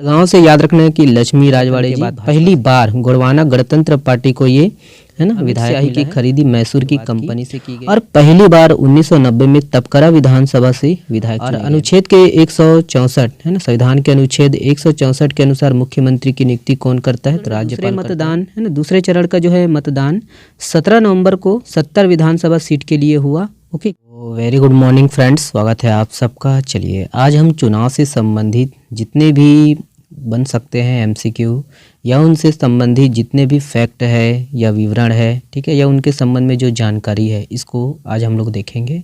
गांव से याद रखना है कि लक्ष्मी राजवाड़े जी पहली बार गोंडवाना गणतंत्र पार्टी को ये है ना विधायक की खरीदी मैसूर की कंपनी से की गई और पहली बार 1990 में तपकरा विधानसभा से विधायक और अनुच्छेद के 164 है ना संविधान के अनुच्छेद 164 के अनुसार मुख्यमंत्री की नियुक्ति कौन करता है? तो राज्यपाल। मतदान है ना दूसरे चरण का जो है मतदान 17 नवंबर को 70 विधानसभा सीट के लिए हुआ। Okay, very good morning friends, स्वागत है आप सबका। चलिए आज हम चुनाव से संबंधित जितने भी बन सकते हैं एमसीक्यू या उनसे संबंधित जितने भी फैक्ट है या विवरण है, ठीक है, या उनके संबंध में जो जानकारी है इसको आज हम लोग देखेंगे।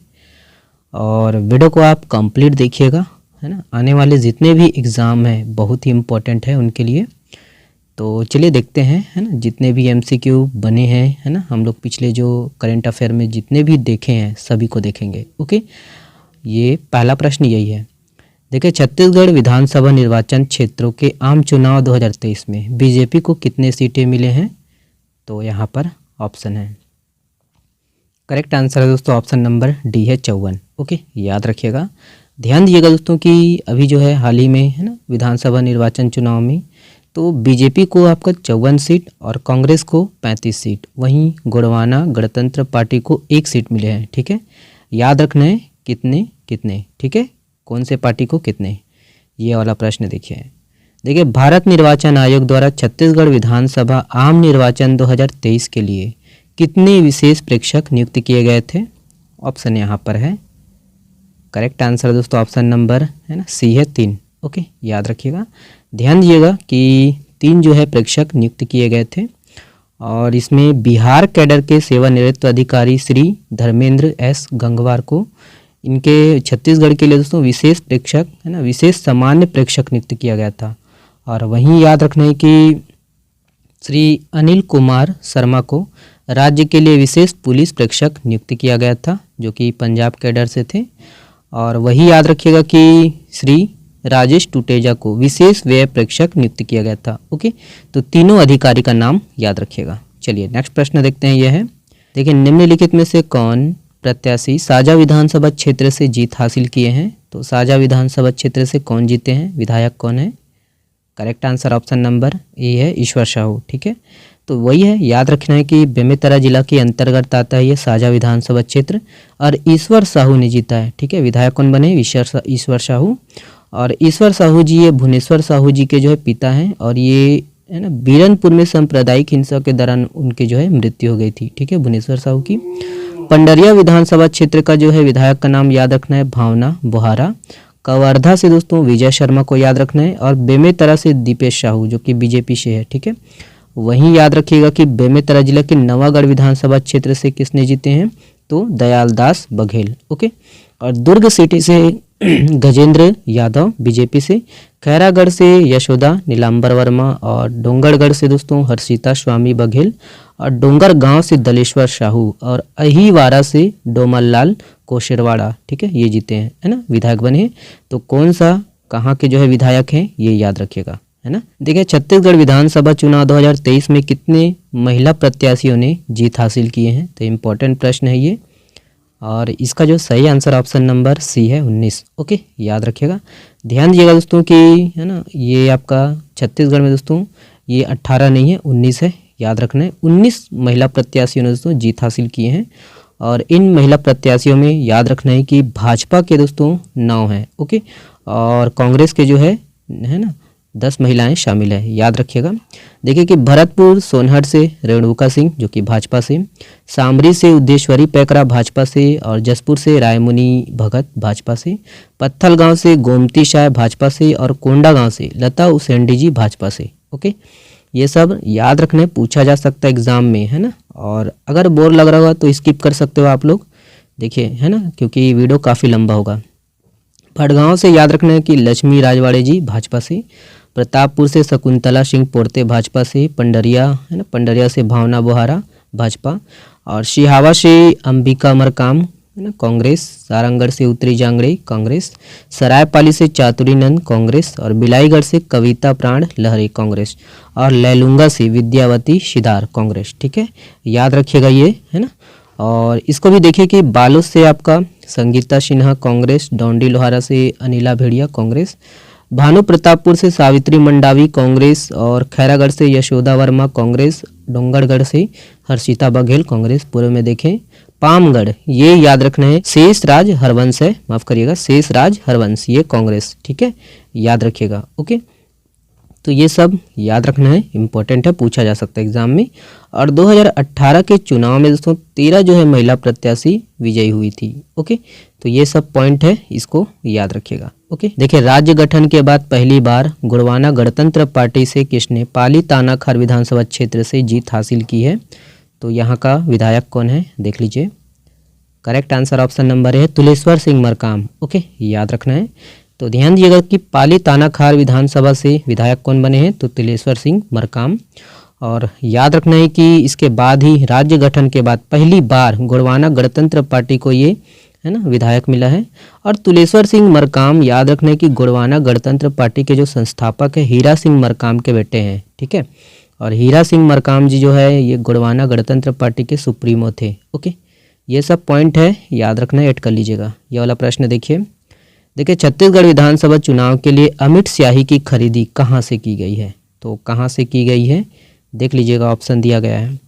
और वीडियो को आप कंप्लीट देखिएगा, है ना। आने वाले जितने भी एग्ज़ाम हैं बहुत ही इम्पोर्टेंट है उनके लिए। तो चलिए देखते हैं, है ना, जितने भी एमसीक्यू बने हैं, है ना, हम लोग पिछले जो करंट अफेयर में जितने भी देखे हैं सभी को देखेंगे। ओके, ये पहला प्रश्न यही है। देखिए, छत्तीसगढ़ विधानसभा निर्वाचन क्षेत्रों के आम चुनाव 2023 में बीजेपी को कितने सीटें मिले हैं? तो यहाँ पर ऑप्शन है, करेक्ट आंसर है दोस्तों ऑप्शन नंबर डी है 54। ओके, याद रखिएगा, ध्यान दीजिएगा दोस्तों कि अभी जो है हाल ही में, है ना, विधानसभा निर्वाचन चुनाव में तो बीजेपी को आपका 54 सीट और कांग्रेस को 35 सीट, वहीं गोंडवाना गणतंत्र पार्टी को 1 सीट मिले हैं। ठीक है, याद रखना है कितने कितने, ठीक है, कौन से पार्टी को कितने, ये वाला प्रश्न देखिए भारत निर्वाचन आयोग द्वारा छत्तीसगढ़ विधानसभा आम निर्वाचन 2023 के लिए कितने विशेष प्रेक्षक नियुक्त किए गए थे? ऑप्शन यहाँ पर है, करेक्ट आंसर दोस्तों ऑप्शन नंबर है ना सी है 3। ओके, याद रखिएगा, ध्यान दीजिएगा कि 3 जो है प्रेक्षक नियुक्त किए गए थे। और इसमें बिहार कैडर के सेवानिवृत्त अधिकारी श्री धर्मेंद्र एस गंगवार को इनके छत्तीसगढ़ के लिए दोस्तों विशेष प्रेक्षक, है ना, विशेष सामान्य प्रेक्षक नियुक्त किया गया था। और वहीं याद रखना है कि श्री अनिल कुमार शर्मा को राज्य के लिए विशेष पुलिस प्रेक्षक नियुक्त किया गया था, जो कि पंजाब कैडर से थे। और वही याद रखिएगा कि श्री राजेश टुटेजा को विशेष व्यय प्रेक्षक नियुक्त किया गया था। ओके, तो तीनों अधिकारी का नाम याद रखिएगा। चलिए नेक्स्ट प्रश्न देखते हैं, यह है, देखिए निम्नलिखित में से कौन प्रत्याशी साजा विधानसभा क्षेत्र से जीत हासिल किए हैं? तो साजा विधानसभा क्षेत्र से कौन जीते हैं, विधायक कौन है? Correct answer option number A है ईश्वर साहू। ठीक है, तो वही है, याद रखना है कि बेमेतरा जिला के अंतर्गत आता है ये साजा विधानसभा क्षेत्र और ईश्वर साहू ने जीता है। ठीक है, विधायक कौन बने? ईश्वर साहू। और ईश्वर साहू जी ये भुवनेश्वर साहू जी के जो है पिता हैं और ये है ना बीरनपुर में सांप्रदायिक हिंसा के दौरान उनके जो है मृत्यु हो गई थी। ठीक है, भुवनेश्वर साहू की। पंडरिया विधानसभा क्षेत्र का जो है विधायक का नाम याद रखना है भावना बोहारा। कवर्धा से दोस्तों विजय शर्मा को याद रखना है और बेमेतरा से दीपेश साहू जो कि बीजेपी से है। ठीक है, वहीं याद रखिएगा कि बेमेतरा जिला के नवागढ़ विधानसभा क्षेत्र से किसने जीते हैं? तो दयाल दास बघेल। ओके, और दुर्ग सिटी से गजेंद्र यादव बीजेपी से, खैरागढ़ से यशोदा नीलांबर वर्मा और डोंगरगढ़ से दोस्तों हर्षिता स्वामी बघेल और डोंगर गांव से दलेश्वर साहू और अहिवारा से डोमललाल कोशेरवाड़ा। ठीक है, ये जीते हैं, है ना, विधायक बने हैं। तो कौन सा कहाँ के जो है विधायक हैं ये याद रखिएगा, है ना। देखिए छत्तीसगढ़ विधानसभा चुनाव 2023 में कितने महिला प्रत्याशियों ने जीत हासिल किए हैं? तो इम्पोर्टेंट प्रश्न है ये और इसका जो सही आंसर ऑप्शन नंबर सी है 19। ओके, याद रखिएगा, ध्यान दीजिएगा दोस्तों कि है ना ये आपका छत्तीसगढ़ में दोस्तों ये 18 नहीं है 19 है, याद रखना है। 19 महिला प्रत्याशियों ने दोस्तों जीत हासिल किए हैं और इन महिला प्रत्याशियों में याद रखना है कि भाजपा के दोस्तों 9 हैं। ओके, और कांग्रेस के जो है ना 10 महिलाएं शामिल है, याद रखिएगा। देखिए कि भरतपुर सोनहट से रेणुका सिंह जो कि भाजपा से, सामरी से उद्देश्वरी पैकरा भाजपा से और जसपुर से रायमुनि भगत भाजपा से, पत्थल गांव से गोमती शाह भाजपा से और कोंडा गांव से लता उसेंडी जी भाजपा से। ओके, ये सब याद रखने पूछा जा सकता है एग्जाम में, है ना। और अगर बोर लग रहा होगा तो स्किप कर सकते हो आप लोग, देखिए, है ना, क्योंकि वीडियो काफ़ी लंबा होगा। भड़गांव से याद रखना है कि लक्ष्मी राजवाड़े जी भाजपा से, प्रतापपुर से शकुंतला सिंह पोर्ते भाजपा से, पंडरिया है ना, पंडरिया से भावना बोहारा भाजपा और सिहावा से अंबिका मरकाम है ना कांग्रेस, सारंगढ़ से उत्तरी जांगड़े कांग्रेस, सरायपाली से चातुरीनंद कांग्रेस और बिलाईगढ़ से कविता प्राण लहरी कांग्रेस और लैलूंगा से विद्यावती सिदार कांग्रेस। ठीक है, याद रखिएगा ये, है ना। और इसको भी देखिए कि बालोद से आपका संगीता सिन्हा कांग्रेस, डोंडी लोहारा से अनिला भेड़िया कांग्रेस, भानु प्रतापपुर से सावित्री मंडावी कांग्रेस, और खैरागढ़ से यशोदा वर्मा कांग्रेस, डोंगरगढ़ से हर्षिता बघेल कांग्रेस। पूर्व में देखें पामगढ़, ये याद रखना है, शेष राज हरवंश है, माफ करिएगा, शेष राज हरवंश, ये कांग्रेस, ठीक है, याद रखिएगा। ओके, तो ये सब याद रखना है, इंपॉर्टेंट है, पूछा जा सकता है एग्जाम में। और 2018 के चुनाव में दोस्तों 13 जो है महिला प्रत्याशी विजयी हुई थी। ओके, तो ये सब पॉइंट है, इसको याद रखिएगा। ओके, देखिए राज्य गठन के बाद पहली बार गुड़वाना गणतंत्र पार्टी से किसने पाली तानाखार विधानसभा क्षेत्र से जीत हासिल की है? तो यहाँ का विधायक कौन है, देख लीजिए। करेक्ट आंसर ऑप्शन नंबर है तुलेश्वर सिंह मरकाम। ओके, याद रखना है। तो ध्यान दीजिएगा कि पाली तानाखार विधानसभा से विधायक कौन बने हैं, तो तुलेश्वर सिंह मरकाम। और याद रखना है कि इसके बाद ही राज्य गठन के बाद पहली बार गुड़वाना गणतंत्र पार्टी को ये है ना विधायक मिला है। और तुलेश्वर सिंह मरकाम, याद रखना है कि गुड़वाना गणतंत्र पार्टी के जो संस्थापक है हीरा सिंह मरकाम के बेटे हैं, ठीक है। और हीरा सिंह मरकाम जी जो है ये गुड़वाना गणतंत्र पार्टी के सुप्रीमो थे। ओके, ये सब पॉइंट है, याद रखना है, ऐड कर लीजिएगा। ये वाला प्रश्न देखिए छत्तीसगढ़ विधानसभा चुनाव के लिए अमिट स्याही की खरीदी कहाँ से की गई है? तो कहाँ से की गई है, देख लीजिएगा, ऑप्शन दिया गया है।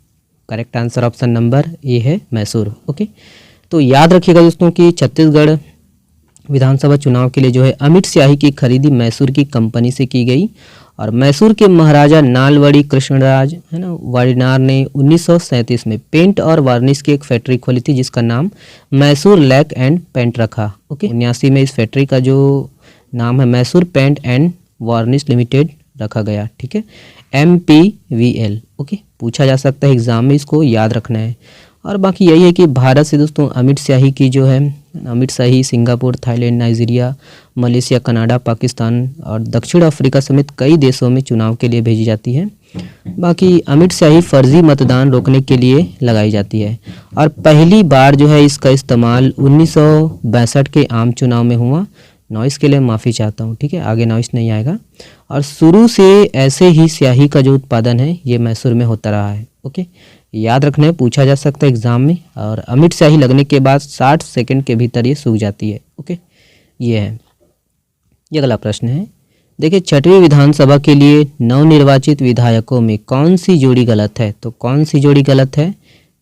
Correct answer option number A है मैसूर। ओके, तो याद रखिएगा दोस्तों कि छत्तीसगढ़ विधानसभा चुनाव के लिए जो है अमिट स्याही की खरीदी मैसूर की कंपनी से की गई। और मैसूर के महाराजा नालवड़ी कृष्णराज है ना वाड़ीनार ने 1937 में पेंट और वार्निश की एक फैक्ट्री खोली थी जिसका नाम मैसूर लैक एंड पेंट रखा। ओके, 1979 में इस फैक्ट्री का जो नाम है Mysore paint and varnish limited रखा गया, ठीक है, MPVL। ओके, पूछा जा सकता है एग्जाम में, इसको याद रखना है। और बाकी यही है कि भारत से दोस्तों अमिट स्याही की जो है अमिट स्याही Singapore, Thailand, Nigeria, Malaysia, Canada, Pakistan और दक्षिण अफ्रीका समेत कई देशों में चुनाव के लिए भेजी जाती है। बाकी अमिट स्याही फर्जी मतदान रोकने के लिए लगाई जाती है। और पहली बार जो है इसका इस्तेमाल 1962 के आम चुनाव में हुआ। नॉइस के लिए माफ़ी चाहता हूँ, ठीक है, आगे नॉइस नहीं आएगा। और शुरू से ऐसे ही स्याही का जो उत्पादन है ये मैसूर में होता रहा है। ओके, याद रखना है, पूछा जा सकता है एग्जाम में। और अमिट स्याही लगने के बाद 60 सेकंड के भीतर ये सूख जाती है। ओके, ये है। ये अगला प्रश्न है, देखिए 6वीं विधानसभा के लिए नवनिर्वाचित विधायकों में कौन सी जोड़ी गलत है? तो कौन सी जोड़ी गलत है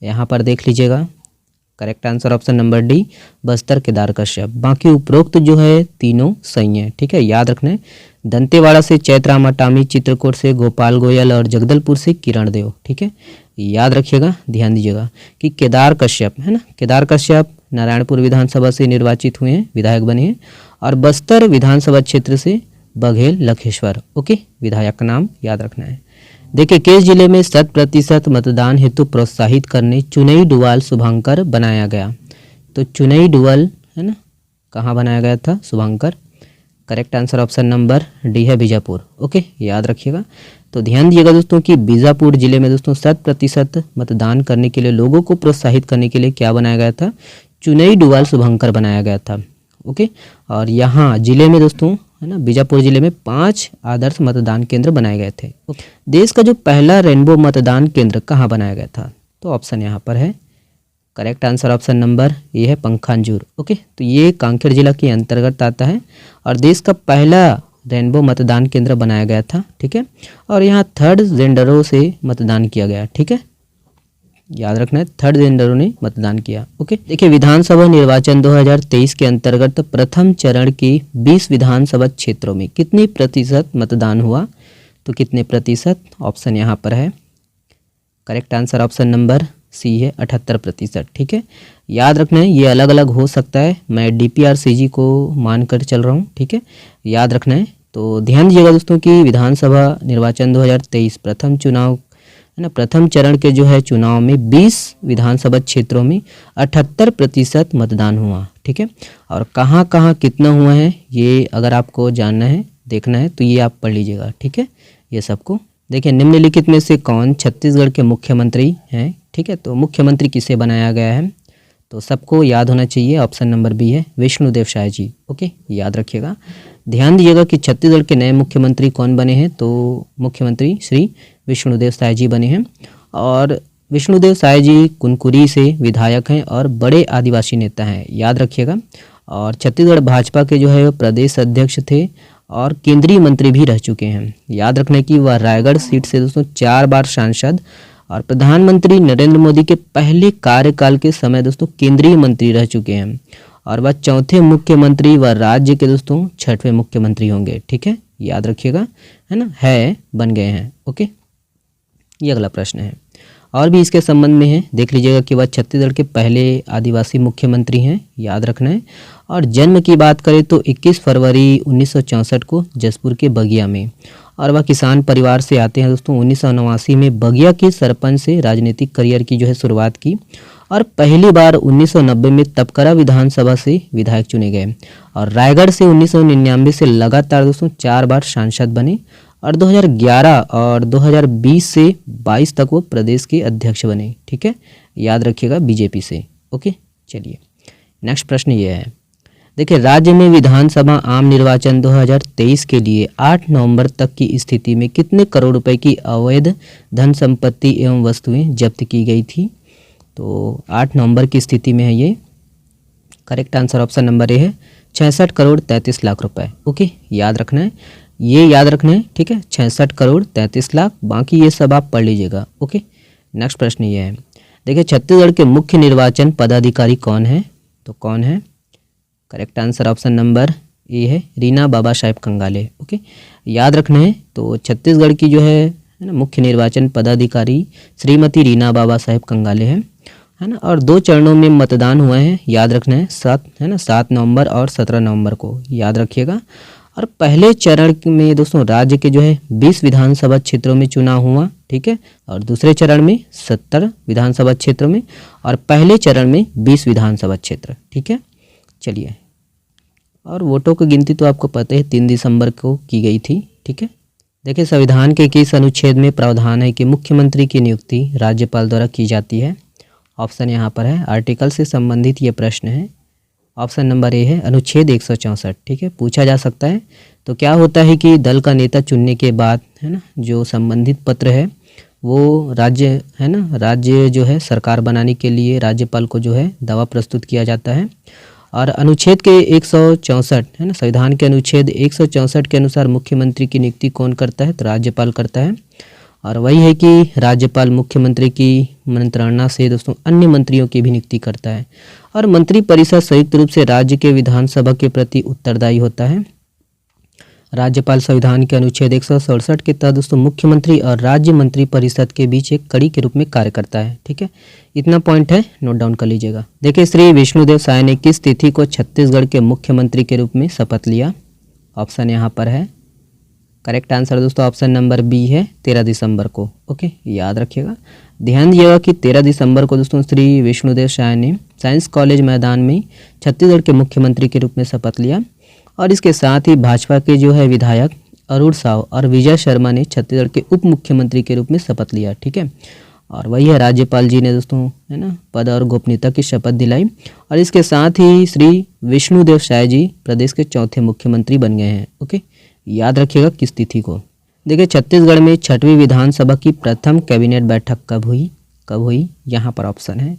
यहाँ पर देख लीजिएगा। Correct answer option number D Bastar Kedar Kashyap. बाकी उपरोक्त जो है तीनों सही है, ठीक है, याद रखना है। दंतेवाड़ा से चैत्राम अटामी, चित्रकूट से गोपाल गोयल और जगदलपुर से किरण देव, ठीक है, याद रखिएगा, ध्यान दीजिएगा कि केदार कश्यप है ना, केदार कश्यप नारायणपुर विधानसभा से निर्वाचित हुए हैं, विधायक बने हैं। और बस्तर विधानसभा क्षेत्र से बघेल लखेश्वर, ओके, विधायक का नाम याद रखना है। देखिए किस जिले में 100% मतदान हेतु प्रोत्साहित करने चुनई डुवाल शुभांकर बनाया गया? तो चुनई डुवाल है ना, कहाँ बनाया गया था? Shubhankar. Correct answer option number D है बीजापुर। ओके, याद रखिएगा। तो ध्यान दिएगा दोस्तों कि बीजापुर जिले में दोस्तों 100% मतदान करने के लिए लोगों को प्रोत्साहित करने के लिए क्या बनाया गया था? चुनई डुवाल शुभांकर बनाया गया था। ओके, और यहाँ जिले में दोस्तों है ना, बीजापुर जिले में 5 आदर्श मतदान केंद्र बनाए गए थे। देश का जो पहला रेनबो मतदान केंद्र कहाँ बनाया गया था? तो ऑप्शन यहाँ पर है, करेक्ट आंसर ऑप्शन नंबर ये है पंखांजूर। ओके, तो ये कांकेर जिला के अंतर्गत आता है और देश का पहला रेनबो मतदान केंद्र बनाया गया था। ठीक है, और यहाँ थर्ड जेंडरों से मतदान किया गया। ठीक है, याद रखना है, थर्ड जेंडरों ने मतदान किया। ओके, देखिए विधानसभा निर्वाचन 2023 के अंतर्गत प्रथम चरण की 20 विधानसभा क्षेत्रों में कितने प्रतिशत मतदान हुआ? तो कितने प्रतिशत? ऑप्शन यहाँ पर है, correct answer option number C है 78%। ठीक है, याद रखना है, ये अलग अलग हो सकता है, मैं DPRCG को मानकर चल रहा हूँ। ठीक है, याद रखना है। तो ध्यान दीजिएगा दोस्तों कि विधानसभा निर्वाचन 2023 प्रथम चुनाव है ना, प्रथम चरण के जो है चुनाव में 20 विधानसभा क्षेत्रों में 78% मतदान हुआ। ठीक है, और कहाँ कहाँ कितना हुआ है ये अगर आपको जानना है, देखना है, तो ये आप पढ़ लीजिएगा। ठीक है, ये सबको देखिए, निम्नलिखित में से कौन छत्तीसगढ़ के मुख्यमंत्री हैं? ठीक है, तो मुख्यमंत्री किसे बनाया गया है? तो सबको याद होना चाहिए, ऑप्शन नंबर बी है विष्णुदेव साय जी। ओके, याद रखिएगा। ध्यान दीजिएगा कि छत्तीसगढ़ के नए मुख्यमंत्री कौन बने हैं? तो मुख्यमंत्री श्री विष्णुदेव साय जी बने हैं। और विष्णुदेव साय जी कुनकुरी से विधायक हैं और बड़े आदिवासी नेता हैं, याद रखिएगा। और छत्तीसगढ़ भाजपा के जो है प्रदेश अध्यक्ष थे और केंद्रीय मंत्री भी रह चुके हैं। याद रखने की वह रायगढ़ सीट से दोस्तों 4 बार सांसद और प्रधानमंत्री नरेंद्र मोदी के पहले कार्यकाल के समय दोस्तों केंद्रीय मंत्री रह चुके हैं और वह चौथे मुख्यमंत्री व राज्य के दोस्तों 6वें मुख्यमंत्री होंगे। ठीक है, याद रखिएगा, है ना, है बन गए हैं। ओके, ये अगला प्रश्न है और भी इसके संबंध में है, देख लीजिएगा कि वह छत्तीसगढ़ के पहले आदिवासी मुख्यमंत्री हैं, याद रखना है। और जन्म की बात करें तो 21 फरवरी 1964 को जसपुर के बगिया में, और वह किसान परिवार से आते हैं दोस्तों। 1989 में बगिया के सरपंच से राजनीतिक करियर की जो है शुरुआत की और पहली बार 1990 में तपकरा विधानसभा से विधायक चुने गए और रायगढ़ से 1999 से लगातार दोस्तों 4 बार सांसद बने और 2011 और 2020 से 22 तक वो प्रदेश के अध्यक्ष बने। ठीक है, याद रखिएगा, बीजेपी से। ओके, चलिए नेक्स्ट प्रश्न ये है, देखिए राज्य में विधानसभा आम निर्वाचन 2023 के लिए 8 नवंबर तक की स्थिति में कितने करोड़ रुपए की अवैध धन संपत्ति एवं वस्तुएं जब्त की गई थी? तो 8 नवंबर की स्थिति में है ये। Correct answer option number A है 66 करोड़ 33 लाख रुपए। ओके, याद रखना है, ये याद रखना है। ठीक है, 66 करोड़ 33 लाख, बाकी ये सब आप पढ़ लीजिएगा। ओके, नेक्स्ट प्रश्न ये है, देखिए छत्तीसगढ़ के मुख्य निर्वाचन पदाधिकारी कौन है? तो कौन है? Correct answer option number A है रीना बाबा साहेब कंगाले। ओके, याद रखना है, तो छत्तीसगढ़ की जो है ना मुख्य निर्वाचन पदाधिकारी श्रीमती रीना बाबा साहेब कंगाले हैं, है ना। और 2 चरणों में मतदान हुए हैं, याद रखना है, 7 नवंबर और 17 नवंबर को, याद रखिएगा। और पहले चरण में दोस्तों राज्य के जो है 20 विधानसभा क्षेत्रों में चुनाव हुआ। ठीक है, और दूसरे चरण में 70 विधानसभा क्षेत्रों में और पहले चरण में 20 विधानसभा क्षेत्र। ठीक है, चलिए, और वोटों की गिनती तो आपको पता है 3 दिसंबर को की गई थी। ठीक है, देखिए संविधान के किस अनुच्छेद में प्रावधान है कि मुख्यमंत्री की नियुक्ति राज्यपाल द्वारा की जाती है? ऑप्शन यहाँ पर है, आर्टिकल से संबंधित ये प्रश्न है। ऑप्शन नंबर ए है अनुच्छेद 164। ठीक है, पूछा जा सकता है। तो क्या होता है कि दल का नेता चुनने के बाद, है ना, जो संबंधित पत्र है वो राज्य, है ना, राज्य जो है सरकार बनाने के लिए राज्यपाल को जो है दावा प्रस्तुत किया जाता है। और अनुच्छेद के 164, है ना, संविधान के अनुच्छेद 164 के अनुसार मुख्यमंत्री की नियुक्ति कौन करता है? तो राज्यपाल करता है। और वही है कि राज्यपाल मुख्यमंत्री की मंत्रणा से दोस्तों अन्य मंत्रियों की भी नियुक्ति करता है। और मंत्री परिषद संयुक्त रूप से राज्य के विधानसभा के प्रति उत्तरदायी होता है। राज्यपाल संविधान के अनुच्छेद 167 के तहत दोस्तों मुख्यमंत्री और राज्य मंत्री परिषद के बीच एक कड़ी के रूप में कार्य करता है। ठीक है, इतना पॉइंट है, नोट डाउन कर लीजिएगा। देखिए श्री विष्णुदेव साय ने किस तिथि को छत्तीसगढ़ के मुख्यमंत्री के रूप में शपथ लिया? ऑप्शन यहाँ पर है, करेक्ट आंसर दोस्तों ऑप्शन नंबर बी है 13 दिसंबर को। ओके, याद रखिएगा, ध्यान दिएगा कि 13 दिसंबर को दोस्तों श्री विष्णुदेव साय ने साइंस कॉलेज मैदान में छत्तीसगढ़ के मुख्यमंत्री के रूप में शपथ लिया। और इसके साथ ही भाजपा के जो है विधायक अरुण साव और विजय शर्मा ने छत्तीसगढ़ के उप मुख्यमंत्री के रूप में शपथ लिया। ठीक है, और वही है राज्यपाल जी ने दोस्तों, है ना, पद और गोपनीयता की शपथ दिलाई। और इसके साथ ही श्री विष्णुदेव साय जी प्रदेश के 4थे मुख्यमंत्री बन गए हैं। ओके, याद रखिएगा किस तिथि को। देखिए छत्तीसगढ़ में 6वीं विधानसभा की प्रथम कैबिनेट बैठक कब हुई? यहाँ पर ऑप्शन है,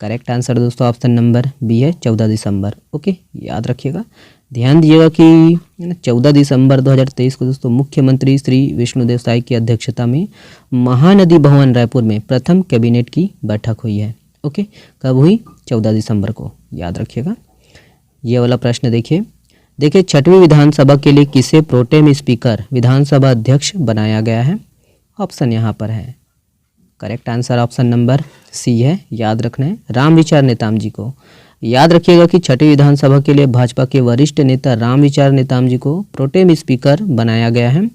करेक्ट आंसर दोस्तों ऑप्शन नंबर बी है 14 दिसंबर। ओके, याद रखिएगा, ध्यान दीजिएगा कि 14 दिसंबर 2023 को दोस्तों मुख्यमंत्री श्री विष्णुदेव साय की अध्यक्षता में महानदी भवन रायपुर में प्रथम कैबिनेट की बैठक हुई है। ओके, कब हुई? 14 दिसंबर को, याद रखिएगा। ये वाला प्रश्न देखिए 6वीं विधानसभा के लिए किसे प्रोटेम स्पीकर विधानसभा अध्यक्ष बनाया गया है? ऑप्शन यहाँ पर है, correct answer option number C है, याद रखना है, रामविचार नेताम जी को। याद रखिएगा कि 6वीं विधानसभा के लिए भाजपा के वरिष्ठ नेता रामविचार नेताम जी को प्रोटेम स्पीकर बनाया गया है।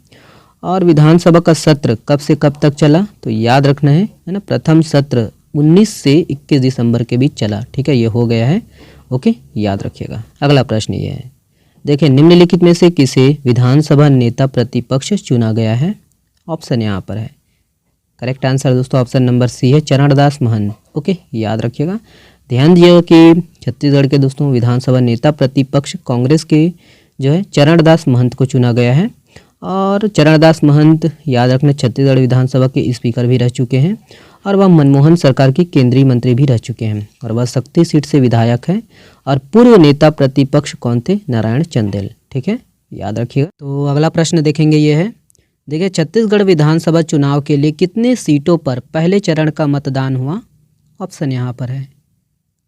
और विधानसभा का सत्र कब से कब तक चला? तो याद रखना है ना, प्रथम सत्र 19 से 21 दिसंबर के बीच चला। ठीक है, ये हो गया है। ओके, याद रखिएगा। अगला प्रश्न ये है, देखिए निम्नलिखित में से किसे विधानसभा नेता प्रतिपक्ष चुना गया है? ऑप्शन यहाँ पर है, करेक्ट आंसर दोस्तों ऑप्शन नंबर सी है चरणदास महंत। ओके, याद रखिएगा, ध्यान दिएगा कि छत्तीसगढ़ के दोस्तों विधानसभा नेता प्रतिपक्ष कांग्रेस के जो है चरणदास महंत को चुना गया है। और चरणदास महंत याद रखना छत्तीसगढ़ विधानसभा के स्पीकर भी रह चुके हैं और वह मनमोहन सरकार के केंद्रीय मंत्री भी रह चुके हैं और वह शक्ति सीट से विधायक है। और पूर्व नेता प्रतिपक्ष कौन थे? नारायण चंदेल। ठीक है, याद रखिएगा। तो अगला प्रश्न देखेंगे, ये है, देखिए छत्तीसगढ़ विधानसभा चुनाव के लिए कितने सीटों पर पहले चरण का मतदान हुआ? ऑप्शन यहाँ पर है,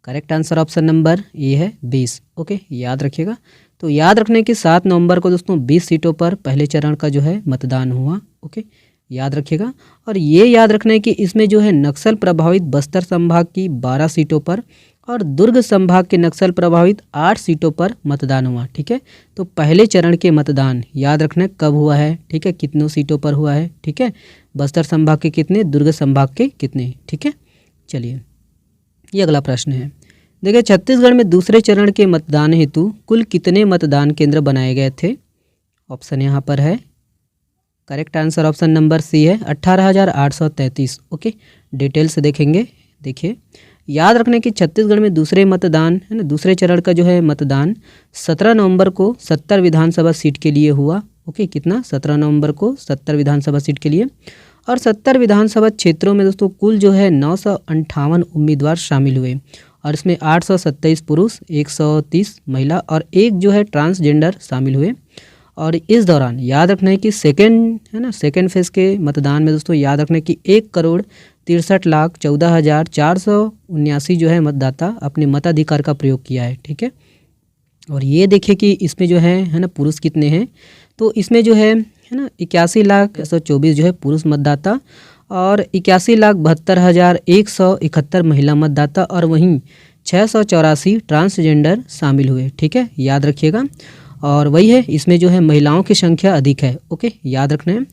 correct answer option number A है 20। ओके, याद रखिएगा। तो याद रखने की 7 नवंबर को दोस्तों 20 सीटों पर पहले चरण का जो है मतदान हुआ। ओके, याद रखिएगा। और ये याद रखने की इसमें जो है नक्सल प्रभावित बस्तर संभाग की 12 सीटों पर और दुर्ग संभाग के नक्सल प्रभावित 8 सीटों पर मतदान हुआ। ठीक है, तो पहले चरण के मतदान याद रखना कब हुआ है, ठीक है, कितनों सीटों पर हुआ है, ठीक है, बस्तर संभाग के कितने, दुर्ग संभाग के कितने। ठीक है, चलिए ये अगला प्रश्न है। देखिए छत्तीसगढ़ में दूसरे चरण के मतदान हेतु कुल कितने मतदान केंद्र बनाए गए थे? ऑप्शन यहाँ पर है, correct answer option number C है 18,833। ओके, डिटेल से देखेंगे। देखिए याद रखने की छत्तीसगढ़ में दूसरे मतदान है ना, दूसरे चरण का जो है मतदान 17 नवंबर को 70 विधानसभा सीट के लिए हुआ। ओके, कितना, 17 नवंबर को 70 विधानसभा सीट के लिए। और 70 विधानसभा क्षेत्रों में दोस्तों कुल जो है 958 उम्मीदवार शामिल हुए और इसमें 827 पुरुष, 130 महिला और एक जो है ट्रांसजेंडर शामिल हुए। और इस दौरान याद रखना है कि सेकेंड फेज के मतदान में दोस्तों याद रखना है कि 1,63,14,479 जो है मतदाता अपने मताधिकार का प्रयोग किया है। ठीक है, और ये देखिए कि इसमें जो है ना पुरुष कितने हैं, तो इसमें जो है ना 81,124 जो है पुरुष मतदाता और 81,72,171 महिला मतदाता और वहीं 684 ट्रांसजेंडर शामिल हुए। ठीक है, याद रखिएगा। और वही है, इसमें जो है महिलाओं की संख्या अधिक है। ओके, याद रखना है।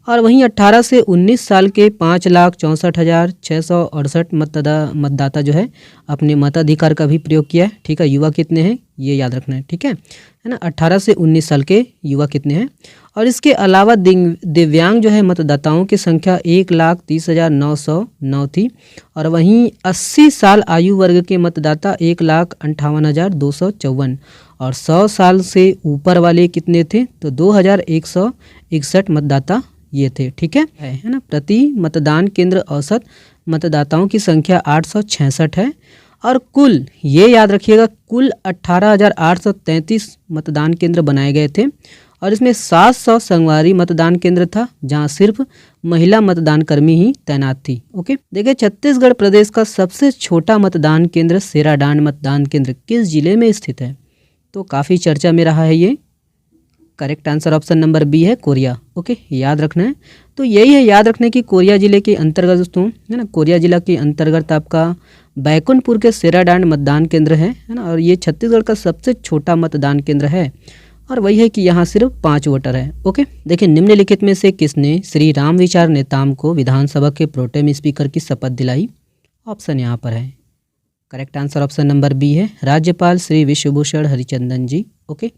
और वहीं 18 से 19 साल के 5,64,668 मतदाता जो है अपने मताधिकार का भी प्रयोग किया है। ठीक है, युवा कितने हैं ये याद रखना है। ठीक है ना, 18 से 19 साल के युवा कितने हैं। और इसके अलावा दिव्यांग जो है मतदाताओं की संख्या 1,30,909 थी और वहीं 80 साल आयु वर्ग के मतदाता 1,58,254 और 100 साल से ऊपर वाले कितने थे, तो 2,161 मतदाता ये थे। ठीक है ना। प्रति मतदान केंद्र औसत मतदाताओं की संख्या 866 है और कुल ये याद रखिएगा कुल 18,833 मतदान केंद्र बनाए गए थे और इसमें 700 संगवारी मतदान केंद्र था जहां सिर्फ महिला मतदान कर्मी ही तैनात थी। ओके, देखिए छत्तीसगढ़ प्रदेश का सबसे छोटा मतदान केंद्र सेराडांड मतदान केंद्र किस जिले में स्थित है? तो काफ़ी चर्चा में रहा है ये। Correct answer option number B है कोरिया। ओके, याद रखना है। तो यही है, याद रखने की कोरिया जिले के अंतर्गत दोस्तों है ना, कोरिया जिला के अंतर्गत आपका बैकुंठपुर के सेराडांड मतदान केंद्र है ना, और ये छत्तीसगढ़ का सबसे छोटा मतदान केंद्र है और वही है कि यहाँ सिर्फ 5 वोटर है। ओके, देखिए निम्नलिखित में से किसने श्री राम विचार नेताम को विधानसभा के प्रोटेम स्पीकर की शपथ दिलाई? ऑप्शन यहाँ पर है, correct answer option number B है राज्यपाल श्री विश्वभूषण हरिचंदन जी। ओके,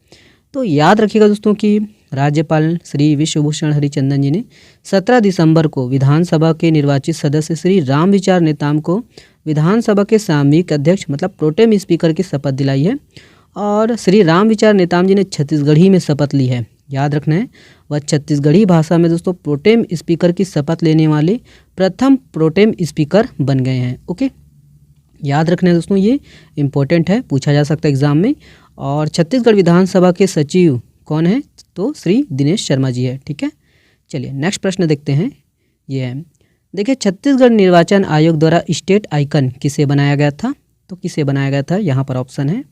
तो याद रखिएगा दोस्तों कि राज्यपाल श्री विश्वभूषण हरिचंदन जी ने 17 दिसंबर को विधानसभा के निर्वाचित सदस्य श्री राम विचार नेताम को विधानसभा के सामयिक अध्यक्ष मतलब प्रोटेम स्पीकर की शपथ दिलाई है और श्री राम विचार नेताम जी ने छत्तीसगढ़ी में शपथ ली है। याद रखना है, वह छत्तीसगढ़ी भाषा में दोस्तों प्रोटेम स्पीकर की शपथ लेने वाले प्रथम प्रोटेम स्पीकर बन गए हैं। ओके, याद रखना है दोस्तों, ये इम्पोर्टेंट है, पूछा जा सकता है एग्जाम में। और छत्तीसगढ़ विधानसभा के सचिव कौन है? तो श्री दिनेश शर्मा जी है। ठीक है, चलिए नेक्स्ट प्रश्न देखते हैं। ये है, देखिए छत्तीसगढ़ निर्वाचन आयोग द्वारा स्टेट आइकन किसे बनाया गया था? तो किसे बनाया गया था, यहाँ पर ऑप्शन है,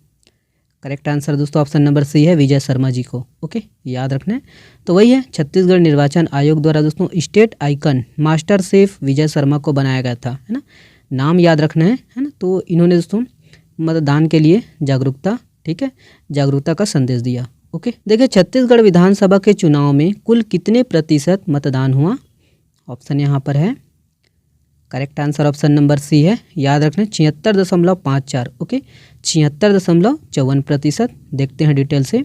करेक्ट आंसर दोस्तों ऑप्शन नंबर सी है विजय शर्मा जी को। ओके, याद रखना है। तो वही है, छत्तीसगढ़ निर्वाचन आयोग द्वारा दोस्तों state icon master chef Vijay Sharma को बनाया गया था, है ना, नाम याद रखना है ना। तो इन्होंने दोस्तों मतदान के लिए जागरूकता, ठीक है, जागरूकता का संदेश दिया। ओके, देखिए छत्तीसगढ़ विधानसभा के चुनाव में कुल कितने प्रतिशत मतदान हुआ? ऑप्शन यहाँ पर है, correct answer option number C है, याद रखना 76.54। ओके, 76.54%। देखते हैं डिटेल से।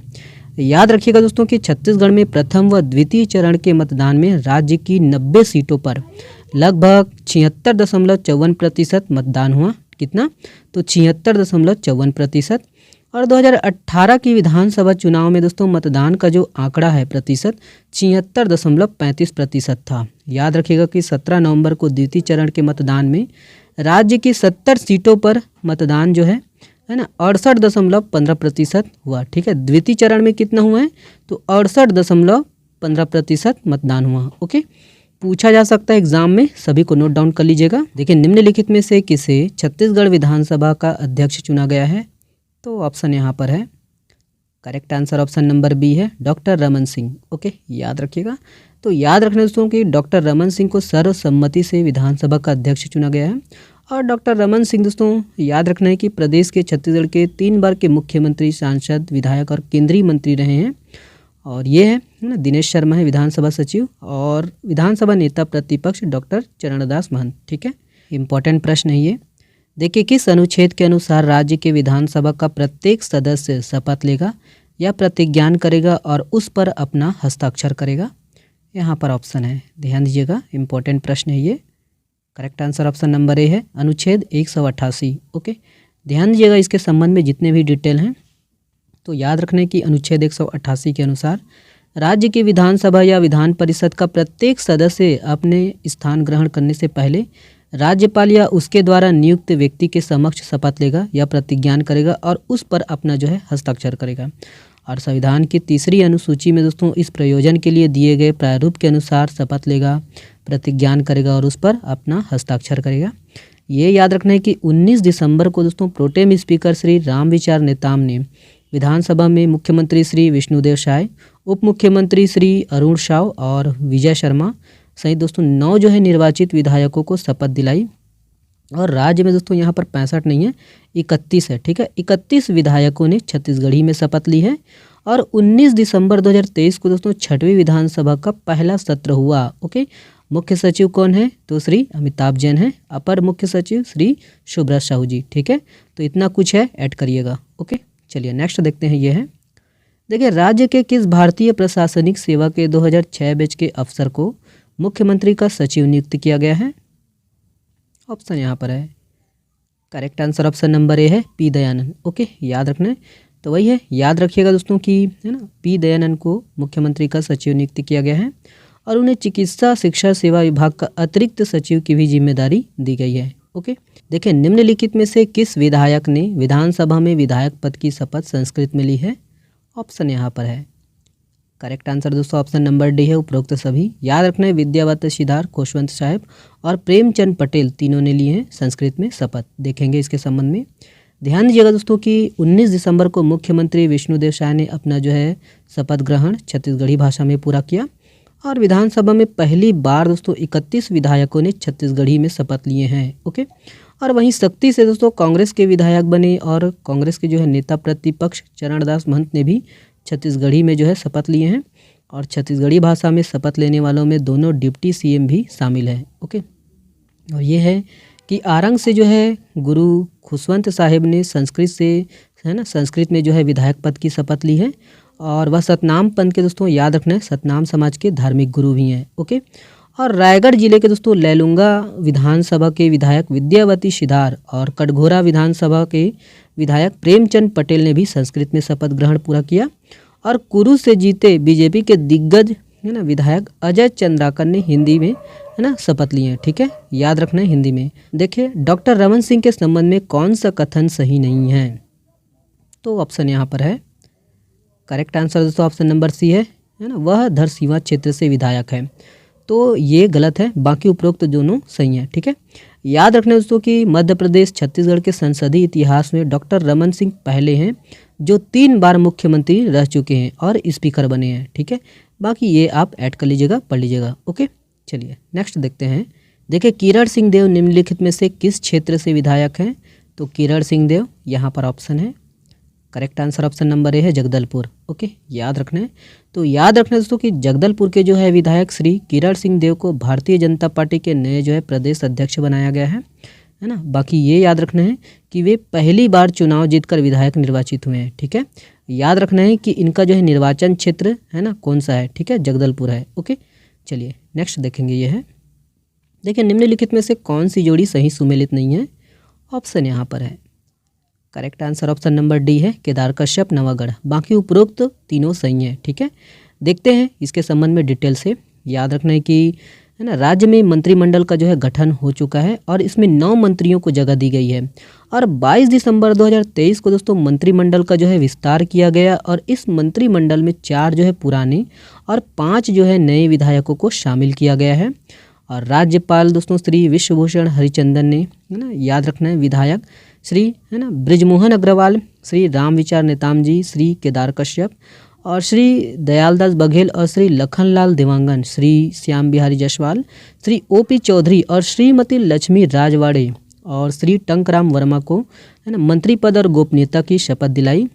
याद रखिएगा दोस्तों कि छत्तीसगढ़ में प्रथम व द्वितीय चरण के मतदान में राज्य की 90 सीटों पर लगभग 76.54% मतदान हुआ। कितना? तो 76.54%। और 2018 की विधानसभा चुनाव में दोस्तों मतदान का जो आंकड़ा है प्रतिशत 76.35% था। याद रखिएगा कि 17 नवंबर को द्वितीय चरण के मतदान में राज्य की 70 सीटों पर मतदान जो है है ना 68.15% हुआ। ठीक है, द्वितीय चरण में कितना हुआ है तो 68.15% मतदान हुआ। ओके, पूछा जा सकता है एग्जाम में, सभी को नोट डाउन कर लीजिएगा। देखिए निम्नलिखित में से किसे छत्तीसगढ़ विधानसभा का अध्यक्ष चुना गया है, तो ऑप्शन यहाँ पर है, correct answer option number B है, डॉक्टर रमन सिंह। ओके, याद रखिएगा। तो याद रखने दोस्तों कि डॉक्टर रमन सिंह को सर्वसम्मति से विधानसभा का अध्यक्ष चुना गया है। और डॉक्टर रमन सिंह दोस्तों याद रखना है कि प्रदेश के छत्तीसगढ़ के 3 बार के मुख्यमंत्री, सांसद, विधायक और केंद्रीय मंत्री रहे हैं। और ये है ना दिनेश शर्मा है विधानसभा सचिव, और विधानसभा नेता प्रतिपक्ष डॉक्टर चरणदास महंत। ठीक है, इंपॉर्टेंट प्रश्न है ये। देखिए किस अनुच्छेद के अनुसार राज्य के विधानसभा का प्रत्येक सदस्य शपथ लेगा या प्रतिज्ञान करेगा और उस पर अपना हस्ताक्षर करेगा। यहाँ पर ऑप्शन है, ध्यान दीजिएगा, इंपॉर्टेंट प्रश्न है ये। Correct answer option number A है, अनुच्छेद 188। ओके, ध्यान दीजिएगा, इसके संबंध में जितने भी डिटेल हैं तो याद रखने की अनुच्छेद 188 के अनुसार राज्य की विधानसभा या विधान परिषद का प्रत्येक सदस्य अपने स्थान ग्रहण करने से पहले राज्यपाल या उसके द्वारा नियुक्त व्यक्ति के समक्ष शपथ लेगा या प्रतिज्ञान करेगा और उस पर अपना जो है हस्ताक्षर करेगा। और संविधान की 3री अनुसूची में दोस्तों इस प्रयोजन के लिए दिए गए प्रारूप के अनुसार शपथ लेगा, प्रतिज्ञान करेगा और उस पर अपना हस्ताक्षर करेगा। ये याद रखना है कि 19 दिसंबर को दोस्तों प्रोटेम स्पीकर श्री रामविचार नेताम ने विधानसभा में मुख्यमंत्री श्री विष्णुदेव साय, उप मुख्यमंत्री श्री अरुण साव और विजय शर्मा सहित दोस्तों 9 जो है निर्वाचित विधायकों को शपथ दिलाई। और राज्य में दोस्तों यहाँ पर 65 नहीं है, 31 है। ठीक है, 31 विधायकों ने छत्तीसगढ़ी में शपथ ली है। और 19 दिसंबर 2023 को दोस्तों 6वीं विधानसभा का पहला सत्र हुआ। ओके, मुख्य सचिव कौन है तो श्री अमिताभ जैन है, अपर मुख्य सचिव श्री सुब्रत साहू जी। ठीक है, तो इतना कुछ है, ऐड करिएगा। ओके, चलिए नेक्स्ट देखते हैं। ये है, देखिए राज्य के किस भारतीय प्रशासनिक सेवा के 2006 बैच के अफसर को मुख्यमंत्री का सचिव नियुक्त किया गया है। ऑप्शन यहाँ पर है, correct answer option number A है, पी दयानंद। ओके, याद रखना है, तो वही है, याद रखिएगा दोस्तों कि है ना पी दयानंद को मुख्यमंत्री का सचिव नियुक्त किया गया है और उन्हें चिकित्सा शिक्षा सेवा विभाग का अतिरिक्त सचिव की भी जिम्मेदारी दी गई है। ओके, देखिए निम्नलिखित में से किस विधायक ने विधानसभा में विधायक पद की शपथ संस्कृत में ली है। ऑप्शन यहाँ पर है, करेक्ट आंसर दोस्तों ऑप्शन नंबर डी है, उपरोक्त सभी। याद रखना है, विद्यावत सिद्धार्थ खोशवंत साहब और प्रेमचंद पटेल तीनों ने लिए हैं संस्कृत में शपथ। देखेंगे इसके संबंध में। ध्यान दीजिएगा दोस्तों कि 19 दिसंबर को मुख्यमंत्री विष्णुदेव साय ने अपना जो है शपथ ग्रहण छत्तीसगढ़ी भाषा में पूरा किया। और विधानसभा में पहली बार दोस्तों 31 विधायकों ने छत्तीसगढ़ी में शपथ लिए हैं। ओके, और वहीं सख्ती से दोस्तों कांग्रेस के विधायक बने और कांग्रेस के जो है नेता प्रतिपक्ष चरणदास महंत ने भी छत्तीसगढ़ी में जो है शपथ लिए हैं। और छत्तीसगढ़ी भाषा में शपथ लेने वालों में दोनों डिप्टी सीएम भी शामिल हैं। ओके, और ये है कि आरंग से जो है गुरु खुशवंत साहिब ने संस्कृत से है ना संस्कृत में जो है विधायक पद की शपथ ली है। और वह सतनाम पंथ के दोस्तों याद रखना है सतनाम समाज के धार्मिक गुरु भी हैं। ओके, और रायगढ़ जिले के दोस्तों लैलूंगा विधानसभा के विधायक विद्यावती सिद्धार और कटघोरा विधानसभा के विधायक प्रेमचंद पटेल ने भी संस्कृत में शपथ ग्रहण पूरा किया। और कुरु से जीते बीजेपी के दिग्गज है ना विधायक अजय चंद्राकर ने हिंदी में है ना शपथ ली है। ठीक है, याद रखना है हिंदी में। देखिए डॉक्टर रमन सिंह के संबंध में कौन सा कथन सही नहीं है, तो ऑप्शन यहाँ पर है, करेक्ट आंसर दोस्तों ऑप्शन नंबर सी है ना, वह धरसींवा क्षेत्र से विधायक है। तो ये गलत है, बाकी उपरोक्त दोनों सही हैं। ठीक है, याद रखना दोस्तों कि मध्य प्रदेश छत्तीसगढ़ के संसदीय इतिहास में डॉक्टर रमन सिंह पहले हैं जो 3 बार मुख्यमंत्री रह चुके हैं और स्पीकर बने हैं। ठीक है, बाकी ये आप ऐड कर लीजिएगा, पढ़ लीजिएगा। ओके, चलिए नेक्स्ट देखते हैं। देखिए किरण सिंह देव निम्नलिखित में से किस क्षेत्र से विधायक हैं, तो किरण सिंह देव यहाँ पर ऑप्शन है, correct answer option number A है, जगदलपुर। ओके, याद रखना है, तो याद रखना दोस्तों कि जगदलपुर के जो है विधायक श्री किरण सिंह देव को भारतीय जनता पार्टी के नए जो है प्रदेश अध्यक्ष बनाया गया है ना। बाकी ये याद रखना है कि वे पहली बार चुनाव जीतकर विधायक निर्वाचित हुए हैं। ठीक है, याद रखना है कि इनका जो है निर्वाचन क्षेत्र है ना कौन सा है, ठीक है, जगदलपुर है। ओके, चलिए नेक्स्ट देखेंगे। ये है, देखिए निम्नलिखित में से कौन सी जोड़ी सही सुमेलित नहीं है। ऑप्शन यहाँ पर है, correct answer option number D है, केदार कश्यप नवागढ़। बाकी उपरोक्त तीनों सही हैं। ठीक है, देखते हैं इसके संबंध में डिटेल से। याद रखना है कि है ना, राज्य में मंत्रिमंडल का जो है गठन हो चुका है और इसमें 9 मंत्रियों को जगह दी गई है। और 22 दिसंबर 2023 को दोस्तों मंत्रिमंडल का जो है विस्तार किया गया और इस मंत्रिमंडल में 4 जो है पुराने और 5 जो है नए विधायकों को शामिल किया गया है। और राज्यपाल दोस्तों श्री विश्वभूषण हरिचंदन ने, है ना, याद रखना है, विधायक श्री, है ना, बृजमोहन अग्रवाल, श्री रामविचार नेताम जी, श्री केदार कश्यप और श्री दयालदास बघेल और श्री लखनलाल देवांगन, श्री श्याम बिहारी जायसवाल, श्री ओपी चौधरी और श्रीमती लक्ष्मी राजवाड़े और श्री टंकराम वर्मा को, है ना, मंत्री पद और गोपनीयता की शपथ दिलाई।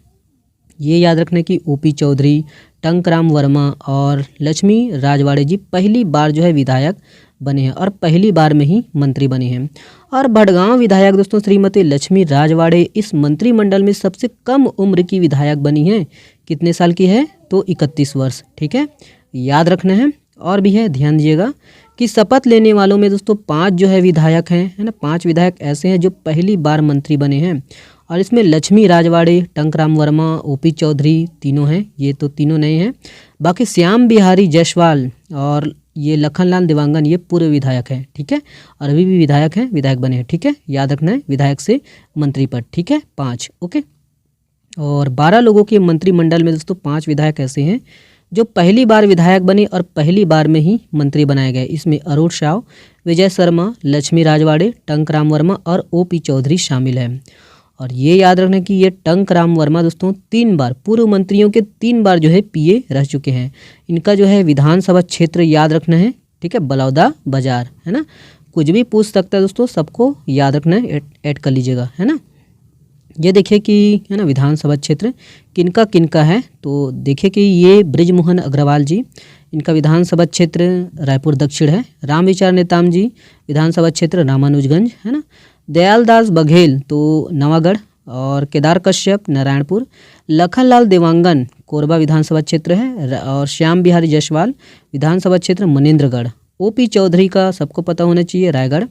ये याद रखने की ओपी चौधरी, टंकराम वर्मा और लक्ष्मी राजवाड़े जी पहली बार जो है विधायक बने हैं और पहली बार में ही मंत्री बने हैं। और भटगांव विधायक दोस्तों श्रीमती लक्ष्मी राजवाड़े इस मंत्रिमंडल में सबसे कम उम्र की विधायक बनी हैं। कितने साल की है? तो 31 वर्ष। ठीक है, याद रखना है। और भी है, ध्यान दीजिएगा कि शपथ लेने वालों में दोस्तों 5 जो है विधायक हैं, है ना, 5 विधायक ऐसे हैं जो पहली बार मंत्री बने हैं। और इसमें लक्ष्मी राजवाड़े, टंकराम वर्मा, ओपी चौधरी तीनों हैं, ये तो तीनों नए हैं। बाकी श्याम बिहारी जायसवाल और ये लखनलाल देवांगन ये पूर्व विधायक हैं। ठीक है, और अभी भी विधायक हैं, विधायक बने हैं। ठीक है, याद रखना है, विधायक से मंत्री पद। ठीक है, 5। ओके। और 12 लोगों के मंत्रिमंडल में दोस्तों 5 विधायक ऐसे हैं जो पहली बार विधायक बने और पहली बार में ही मंत्री बनाए गए। इसमें अरुण साव, विजय शर्मा, लक्ष्मी राजवाड़े, टंकराम वर्मा और ओपी चौधरी शामिल है। और ये याद रखना कि ये टंकराम वर्मा दोस्तों 3 बार, पूर्व मंत्रियों के 3 बार जो है पीए रह चुके हैं। इनका जो है विधानसभा क्षेत्र याद रखना है। ठीक है, बलौदा बाजार, है ना, कुछ भी पूछ सकता है दोस्तों, सबको याद रखना है, ऐड कर लीजिएगा, है ना। ये देखिए कि, है ना, विधानसभा क्षेत्र किनका किनका है, तो देखिए कि ये बृजमोहन अग्रवाल जी, इनका विधानसभा क्षेत्र रायपुर दक्षिण है। रामविचार नेताम जी विधानसभा क्षेत्र रामानुजगंज, है ना। दयालदास बघेल तो नवागढ़ और केदार कश्यप नारायणपुर। लखनलाल देवांगन कोरबा विधानसभा क्षेत्र है और श्याम बिहारी जायसवाल विधानसभा क्षेत्र मनेंद्रगढ़। ओपी चौधरी का सबको पता होना चाहिए, रायगढ़।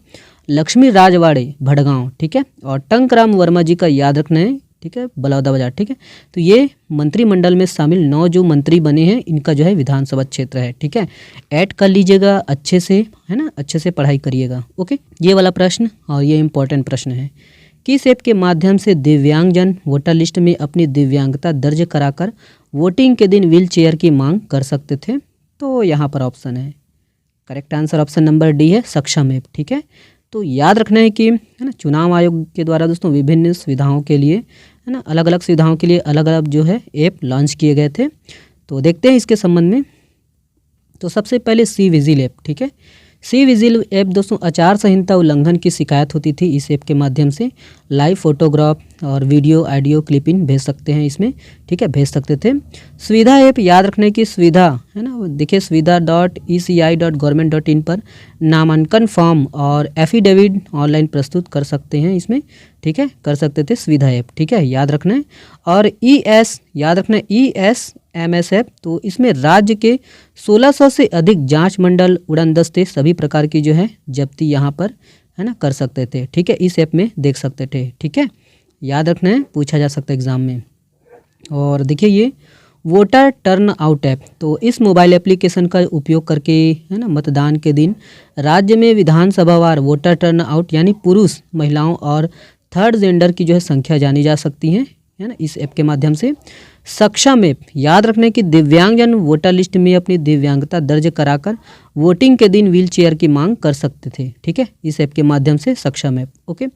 लक्ष्मी राजवाड़े भटगांव। ठीक है, और टंकराम वर्मा जी का याद रखना है। ठीक है, बलौदा बाजार। ठीक है, तो ये मंत्रिमंडल में शामिल 9 जो मंत्री बने हैं, इनका जो है विधानसभा क्षेत्र है। ठीक है, ऐड कर लीजिएगा अच्छे से, है ना, अच्छे से पढ़ाई करिएगा। ओके, ये वाला प्रश्न और ये इम्पोर्टेंट प्रश्न है, किस ऐप के माध्यम से दिव्यांगजन वोटर लिस्ट में अपनी दिव्यांगता दर्ज कराकर वोटिंग के दिन व्हील चेयर की मांग कर सकते थे? तो यहाँ पर ऑप्शन है, correct answer option number D है, सक्षम ऐप। ठीक है, तो याद रखना है कि, है ना, चुनाव आयोग के द्वारा दोस्तों विभिन्न सुविधाओं के लिए, है ना, अलग अलग सुविधाओं के लिए अलग अलग जो है ऐप लॉन्च किए गए थे। तो देखते हैं इसके संबंध में। तो सबसे पहले सी विजिल ऐप। ठीक है, सी विजिल ऐप दोस्तों आचार संहिता उल्लंघन की शिकायत होती थी, इस ऐप के माध्यम से लाइव फोटोग्राफ और वीडियो ऑडियो क्लिपिंग भेज सकते हैं इसमें। ठीक है, भेज सकते थे। सुविधा ऐप याद रखने की सुविधा, है ना, देखिए suvidha.eci.government.in पर नामांकन फॉर्म और एफिडेविट ऑनलाइन प्रस्तुत कर सकते हैं इसमें। ठीक है, कर सकते थे सुविधा ऐप। ठीक है, याद रखना है। और ES याद रखना है, ESMS ऐप, तो इसमें राज्य के 1600 से अधिक जांच मंडल, उड़न दस्ते सभी प्रकार की जो है जब्ती यहाँ पर, है ना, कर सकते थे। ठीक है, इस ऐप में देख सकते थे। ठीक है, याद रखना है, पूछा जा सकता है एग्जाम में। और देखिए ये वोटर टर्न आउट ऐप, तो इस मोबाइल एप्लीकेशन का उपयोग करके, है ना, मतदान के दिन राज्य में विधानसभावार वोटर टर्न आउट यानी पुरुष, महिलाओं और थर्ड जेंडर की जो है संख्या जानी जा सकती है ना, इस ऐप के माध्यम से। सक्षम ऐप याद रखने की दिव्यांगजन वोटर लिस्ट में अपनी दिव्यांगता दर्ज कराकर वोटिंग के दिन व्हील चेयर की मांग कर सकते थे। ठीक है, इस ऐप के माध्यम से, सक्षम ऐप। ओके,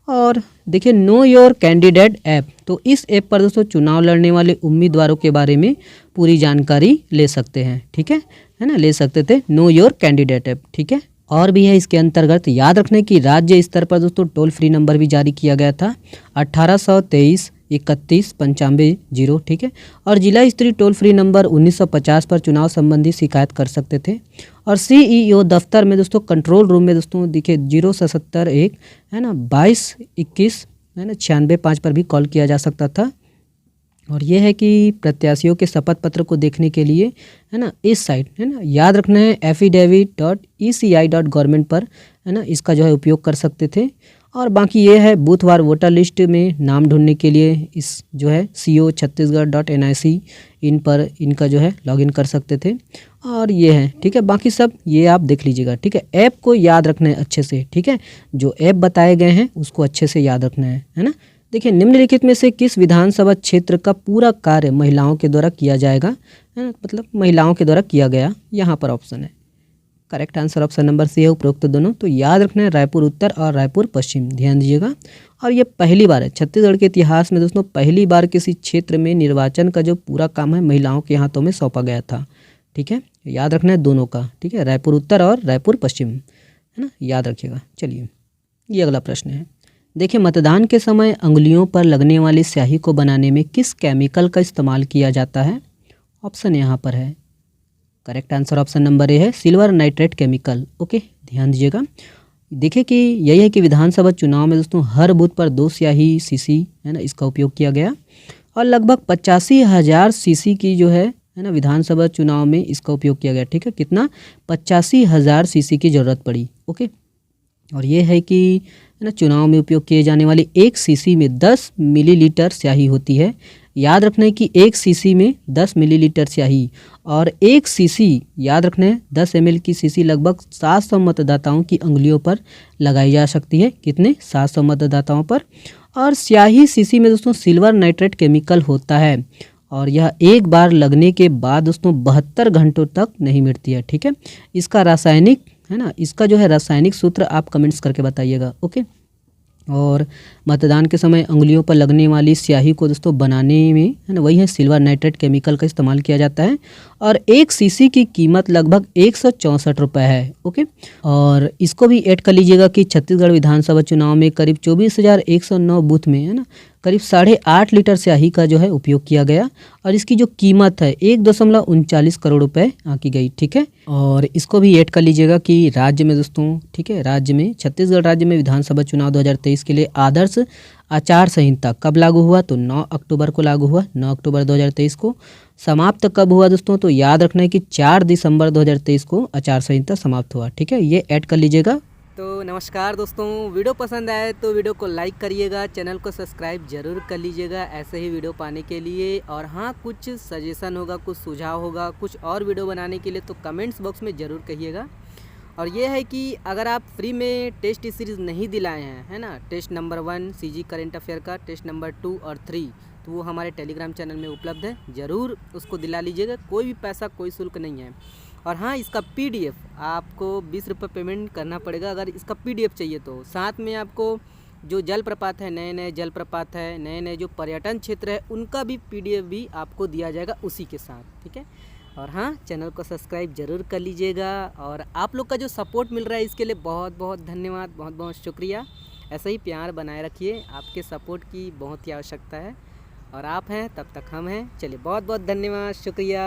और देखिए नो योर कैंडिडेट ऐप, तो इस ऐप पर दोस्तों चुनाव लड़ने वाले उम्मीदवारों के बारे में पूरी जानकारी ले सकते हैं। ठीक है ना, ले सकते थे नो योर कैंडिडेट ऐप। ठीक है, और भी है इसके अंतर्गत। याद रखने की राज्य स्तर पर दोस्तों टोल फ्री नंबर भी जारी किया गया था, 1823 31 95 0। ठीक है, और जिला स्तरीय टोल फ्री नंबर 1950 पर चुनाव संबंधी शिकायत कर सकते थे। और CEO दफ्तर में दोस्तों कंट्रोल रूम में दोस्तों देखिए 0771, है ना, 22 21, है ना, 96 5 पर भी कॉल किया जा सकता था। और ये है कि प्रत्याशियों के शपथ पत्र को देखने के लिए, है ना, इस साइट, है ना, याद रखना है affidavit.eci.government पर, है ना, इसका जो है उपयोग कर सकते थे। और बाकी ये है बूथवार वोटर लिस्ट में नाम ढूंढने के लिए इस जो है CO छत्तीसगढ़.nic इन पर इनका जो है लॉगिन कर सकते थे। और ये है, ठीक है। बाकी सब ये आप देख लीजिएगा, ठीक है। ऐप को याद रखना है अच्छे से, ठीक है। जो ऐप बताए गए हैं उसको अच्छे से याद रखना है ना। देखिए, निम्नलिखित में से किस विधानसभा क्षेत्र का पूरा कार्य महिलाओं के द्वारा किया जाएगा, है ना, मतलब महिलाओं के द्वारा किया गया, यहाँ पर ऑप्शन है। Correct answer option number C है, उपरोक्त दोनों। तो याद रखना है रायपुर उत्तर और रायपुर पश्चिम, ध्यान दीजिएगा। और ये पहली बार है छत्तीसगढ़ के इतिहास में दोस्तों, पहली बार किसी क्षेत्र में निर्वाचन का जो पूरा काम है महिलाओं के हाथों में सौंपा गया था, ठीक है। याद रखना है दोनों का, ठीक है, रायपुर उत्तर और रायपुर पश्चिम, है ना, याद रखिएगा। चलिए, ये अगला प्रश्न है। देखिए, मतदान के समय अंगुलियों पर लगने वाली स्याही को बनाने में किस केमिकल का इस्तेमाल किया जाता है? ऑप्शन यहाँ पर है। Correct answer option number A है, सिल्वर नाइट्रेट केमिकल। ओके, ध्यान दीजिएगा। देखिए कि यही है कि विधानसभा चुनाव में दोस्तों हर बूथ पर 2 स्याही सीसी, है ना, इसका उपयोग किया गया और लगभग 85,000 सीसी की जो है ना, विधानसभा चुनाव में इसका उपयोग किया गया, ठीक है। कितना? 85,000 सीसी की ज़रूरत पड़ी। ओके, और ये है कि, है ना, चुनाव में उपयोग किए जाने वाली 1 सीसी में 10 मिलीलीटर स्याही होती है। याद रखना है कि 1 सीसी में 10 मिलीलीटर स्याही और 1 सीसी, याद रखना है 10 ml की सीसी लगभग 700 मतदाताओं की अंगुलियों पर लगाई जा सकती है। कितने? 700 मतदाताओं पर। और स्याही सीसी में दोस्तों सिल्वर नाइट्रेट केमिकल होता है और यह एक बार लगने के बाद दोस्तों 72 घंटों तक नहीं मिटती है, ठीक है। इसका रासायनिक, है ना, इसका जो है रासायनिक सूत्र आप कमेंट्स करके बताइएगा। ओके, और मतदान के समय अंगुलियों पर लगने वाली स्याही को दोस्तों बनाने में, है ना, वही है सिल्वर नाइट्रेट केमिकल का इस्तेमाल किया जाता है और 1 सीसी की कीमत लगभग 164 रुपये है। ओके, और इसको भी ऐड कर लीजिएगा कि छत्तीसगढ़ विधानसभा चुनाव में करीब 24,109 बूथ में, है ना, करीब 8.5 लीटर स्याही का जो है उपयोग किया गया और इसकी जो कीमत है 1.39 करोड़ रुपए आंकी गई, ठीक है। और इसको भी ऐड कर लीजिएगा कि राज्य में दोस्तों, ठीक है, राज्य में, छत्तीसगढ़ राज्य में विधानसभा चुनाव 2023 के लिए आदर्श आचार संहिता कब लागू हुआ? तो 9 अक्टूबर को लागू हुआ, 9 अक्टूबर 2023 को। समाप्त कब हुआ दोस्तों? तो याद रखना है कि 4 दिसंबर 2023 को आचार संहिता समाप्त हुआ, ठीक है, ये ऐड कर लीजिएगा। तो नमस्कार दोस्तों, वीडियो पसंद आए तो वीडियो को लाइक करिएगा, चैनल को सब्सक्राइब जरूर कर लीजिएगा ऐसे ही वीडियो पाने के लिए। और हाँ, कुछ सजेशन होगा, कुछ सुझाव होगा, कुछ और वीडियो बनाने के लिए तो कमेंट्स बॉक्स में ज़रूर कहिएगा। और ये है कि अगर आप फ्री में टेस्ट सीरीज़ नहीं दिलाए हैं, है ना, test number 1 CG current affair का, टेस्ट नंबर 2 और 3, तो वो हमारे टेलीग्राम चैनल में उपलब्ध है, ज़रूर उसको दिला लीजिएगा। कोई भी पैसा, कोई शुल्क नहीं है। और हाँ, इसका PDF आपको 20 रुपये पेमेंट करना पड़ेगा अगर इसका PDF चाहिए तो। साथ में आपको जो जलप्रपात है, नए नए जलप्रपात है, नए नए जो पर्यटन क्षेत्र है, उनका भी PDF भी आपको दिया जाएगा उसी के साथ, ठीक है। और हाँ, चैनल को सब्सक्राइब जरूर कर लीजिएगा। और आप लोग का जो सपोर्ट मिल रहा है इसके लिए बहुत बहुत धन्यवाद, बहुत बहुत शुक्रिया। ऐसे ही प्यार बनाए रखिए, आपके सपोर्ट की बहुत ही आवश्यकता है और आप हैं तब तक हम हैं। चलिए, बहुत बहुत धन्यवाद, शुक्रिया।